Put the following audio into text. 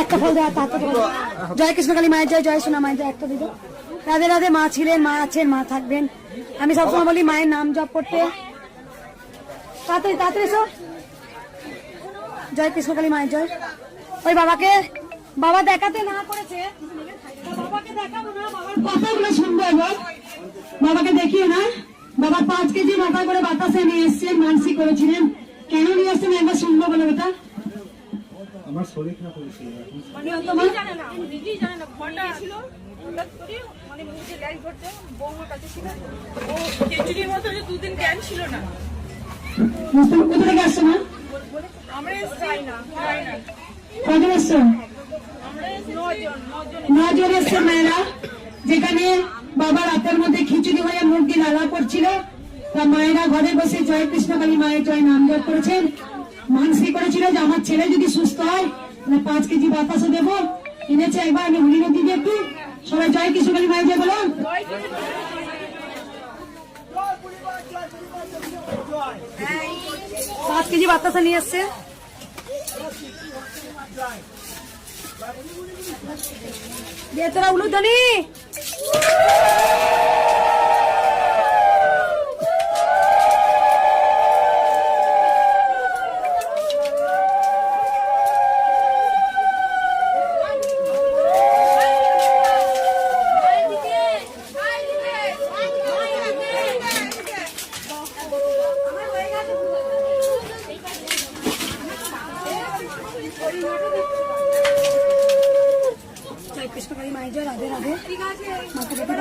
একটা ফল দেওয়া তার জয় কৃষ্ণকালী মায়ের জয়, জয় সোনা মায়ের জয়, একটা দিল। রাধে রাধে। মা ছিলেন, মা আছেন, মা থাকবেন। আমি সবসময় বলি মায়ের নাম জপ করতে। তাড়াতাড়ি তাড়াতাড়ি এসো। জয় কৃষ্ণকালী মায়ের জয়। ওই বাবাকে বাবা দেখাতে না করেছে, বাবাকে দেখাবো না, বাবার কথাগুলো শুনবো। এবার বাবাকে দেখিয়ে না, বাবা 5 কেজি মাথা করে বাতাসে নিয়ে এসছেন, মানসিক করেছিলেন। কেন নিয়ে আসছেন একবার শুনবো বলে বেটা। আমার শরীর খারাপ হয়েছিল, তোমার জানে না, নিজেই জানে না। ঘরটা ছিল হঠাৎ করে, মানে মুখে লাইট ঘটছে, বৌমার কাছে ছিল। ও খিচুড়ির মতো 2 দিন জ্ঞান ছিল না। কোথা থেকে আসছো না? আমরা যাই না, যাই না। কজন এসছো? আমরা 9 জন। 9 জন এসছে মেয়েরা। যেখানে বাবা রাতের মধ্যে খিচুড়ি হয়ে মুখ দিয়ে লালা করছিল, তা মায়েরা ঘরে বসে জয় কৃষ্ণকালী মায়ের জয় নাম জপ করেছেন। মানসিক করেছিল যে আমার ছেলে যদি সুস্থ হয় তাহলে 5 কেজি বাতাসও দেবো। এনেছে একবার আমি হুলি নদী দিয়ে একটু সবাই জয় কৃষ্ণকালী মায়ের জয় বলো। 5 কেজি বাতাসা নিয়ে এসছে। দিয়ে তোরা উলুধ্বনি। জয় কৃষ্ণকালী মায়ের জয়। রাধে রাধে। মাকে দেখে